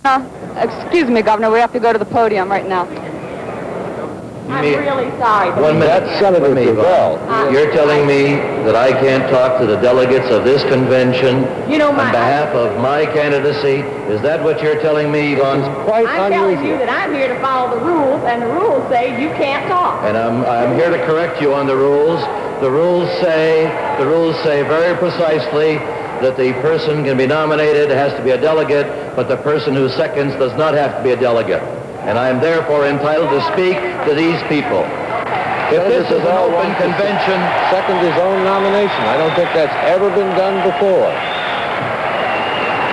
Excuse me, Governor, we have to go to the podium right now. I'm really sorry. 1 minute. That's Senator Gravel. You're telling me that I can't talk to the delegates of this convention on behalf of my candidacy? Is that what you're telling me, Yvonne? Quite I'm unusual. telling you that I'm here to follow the rules, and the rules say you can't talk. And I'm here to correct you on the rules. The rules say very precisely that the person can be nominated, has to be a delegate, but the person who seconds does not have to be a delegate. And I am therefore entitled to speak to these people. If this is an open convention... Second his own nomination. I don't think that's ever been done before.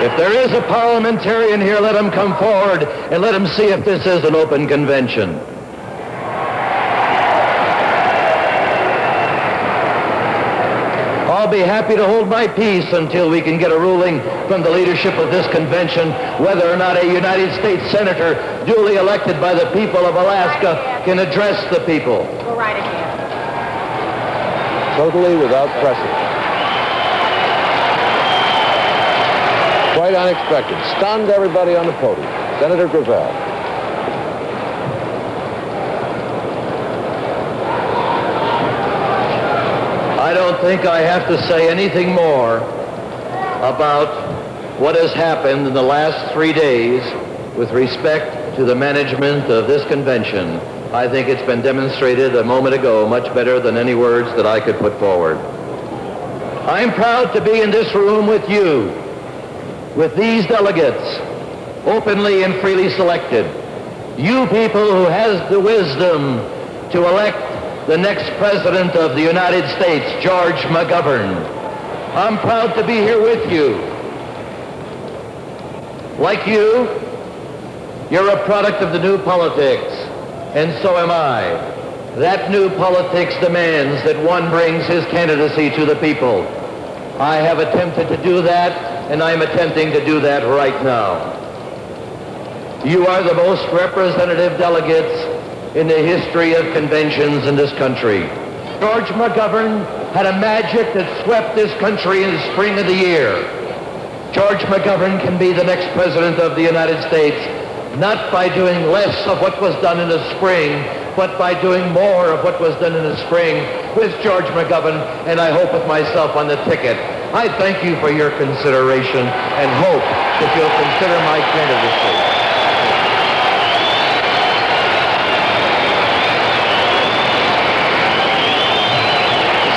If there is a parliamentarian here, let him come forward and let him see if this is an open convention. I'll be happy to hold my peace until we can get a ruling from the leadership of this convention whether or not a United States senator duly elected by the people of Alaska can address the people. Go right ahead. Totally without precedent. Quite unexpected. Stunned everybody on the podium. Senator Gravel. I don't think I have to say anything more about what has happened in the last 3 days with respect to the management of this convention. I think it's been demonstrated a moment ago much better than any words that I could put forward. I'm proud to be in this room with you, with these delegates, openly and freely selected. You people who has the wisdom to elect the next President of the United States, George McGovern. I'm proud to be here with you. Like you, you're a product of the new politics, and so am I. That new politics demands that one brings his candidacy to the people. I have attempted to do that, and I'm attempting to do that right now. You are the most representative delegates in the history of conventions in this country. George McGovern had a magic that swept this country in the spring of the year. George McGovern can be the next President of the United States, not by doing less of what was done in the spring, but by doing more of what was done in the spring with George McGovern, and I hope with myself on the ticket. I thank you for your consideration and hope that you'll consider my candidacy.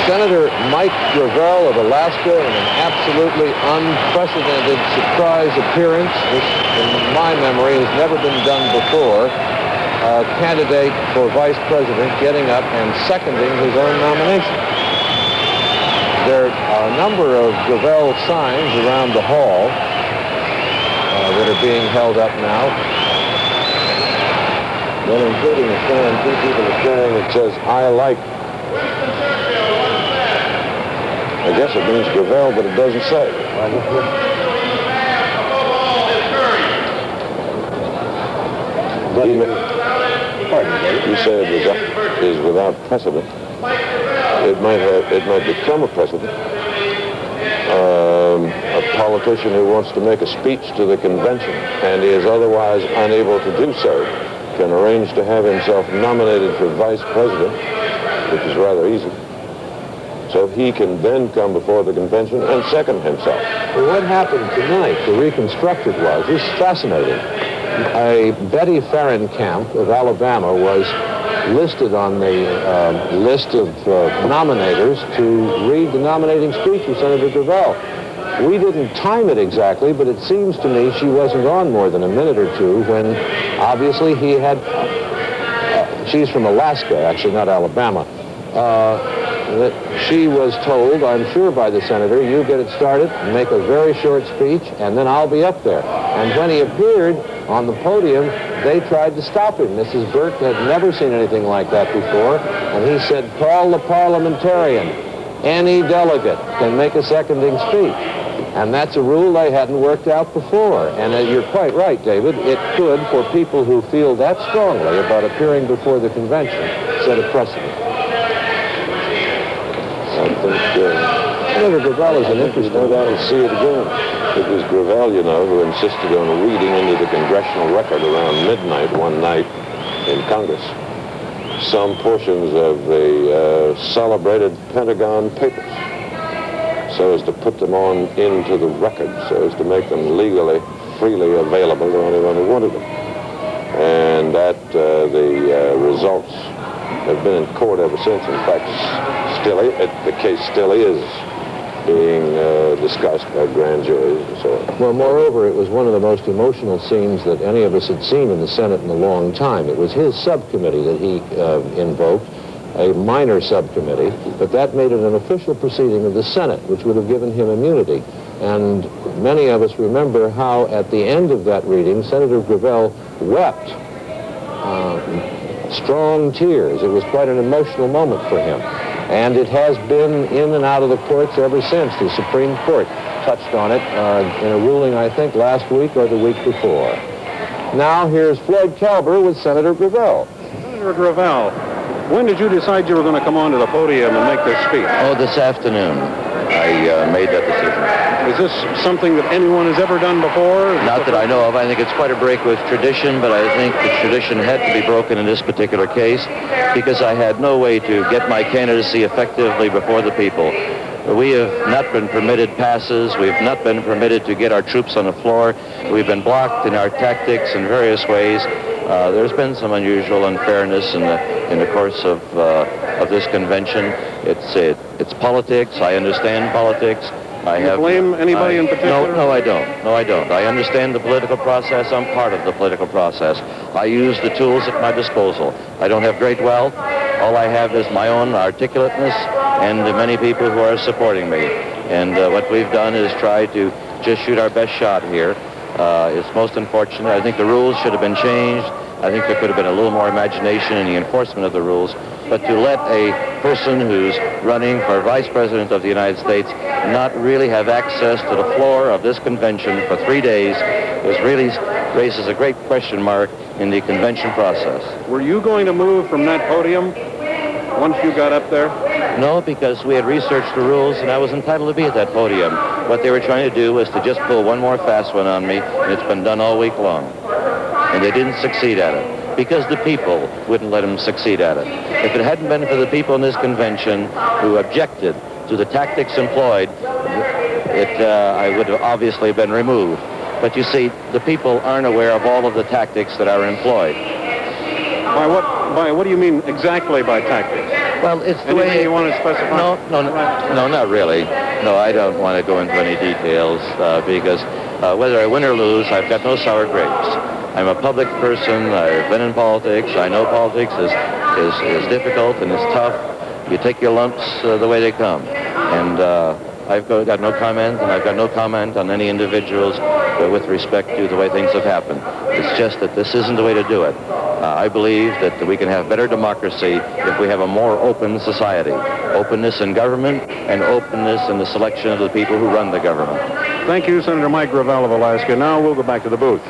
Senator Mike Gravel of Alaska in an absolutely unprecedented surprise appearance. This, in my memory, has never been done before. A candidate for vice president getting up and seconding his own nomination. There are a number of Gravel signs around the hall that are being held up now. Well, including a sign, two people are carrying that says, "I like." I guess it means Gravel, but it doesn't say. You say it is without precedent. It might become a precedent. A politician who wants to make a speech to the convention and is otherwise unable to do so can arrange to have himself nominated for vice president, which is rather easy. So he can then come before the convention and second himself. Well, what happened tonight, the reconstructed was, this is fascinating. Betty Ferencamp of Alabama was listed on the list of nominators to read the nominating speech of Senator Gravel. We didn't time it exactly, but it seems to me she wasn't on more than a minute or two when obviously he had, she's from Alaska, actually, not Alabama. That she was told, I'm sure by the senator, you get it started, make a very short speech, and then I'll be up there. And when he appeared on the podium, they tried to stop him. Mrs. Burt had never seen anything like that before, and he said, call the parliamentarian. Any delegate can make a seconding speech. And that's a rule they hadn't worked out before. And you're quite right, David, it could, for people who feel that strongly about appearing before the convention, set a precedent. I think Senator Gravel is an interesting. No doubt to see it again. It was Gravel, you know, who insisted on reading into the congressional record around midnight one night in Congress some portions of the celebrated Pentagon Papers, so as to put them on into the record, so as to make them legally, freely available to anyone who wanted them. And that the results have been in court ever since. In fact, the case still is being discussed by grand juries and so on. Well, moreover, it was one of the most emotional scenes that any of us had seen in the Senate in a long time. It was his subcommittee that he invoked, a minor subcommittee, but that made it an official proceeding of the Senate, which would have given him immunity. And many of us remember how, at the end of that reading, Senator Gravel wept strong tears. It was quite an emotional moment for him. And it has been in and out of the courts ever since. The Supreme Court touched on it in a ruling, I think, last week or the week before. Now here's Floyd Kalber with Senator Gravel. Senator Gravel, when did you decide you were going to come onto the podium and make this speech? Oh, this afternoon I made that decision. Is this something that anyone has ever done before? Not that I know of. I think it's quite a break with tradition, but I think the tradition had to be broken in this particular case because I had no way to get my candidacy effectively before the people. We have not been permitted passes. We've not been permitted to get our troops on the floor. We've been blocked in our tactics in various ways. There's been some unusual unfairness in the course of this convention. It's politics. I understand politics. Do you blame anybody in particular? No, I don't. No, I don't. I understand the political process. I'm part of the political process. I use the tools at my disposal. I don't have great wealth. All I have is my own articulateness and the many people who are supporting me. And what we've done is try to just shoot our best shot here. It's most unfortunate. I think the rules should have been changed. I think there could have been a little more imagination in the enforcement of the rules. But to let a person who's running for Vice President of the United States not really have access to the floor of this convention for 3 days really raises a great question mark in the convention process. Were you going to move from that podium once you got up there? No, because we had researched the rules and I was entitled to be at that podium. What they were trying to do was to just pull one more fast one on me, and it's been done all week long. And they didn't succeed at it because the people wouldn't let them succeed at it. If it hadn't been for the people in this convention who objected to the tactics employed, I would have obviously been removed. But you see, the people aren't aware of all of the tactics that are employed. By what do you mean exactly by tactics? Well, it's the Anything way you want to specify? No, not really. No, I don't want to go into any details because whether I win or lose, I've got no sour grapes. I'm a public person. I've been in politics. I know politics is difficult and it's tough. You take your lumps the way they come. And I've got no comment, and I've got no comment on any individuals with respect to the way things have happened. It's just that this isn't the way to do it. I believe that we can have better democracy if we have a more open society. Openness in government and openness in the selection of the people who run the government. Thank you, Senator Mike Gravel of Alaska. Now we'll go back to the booth.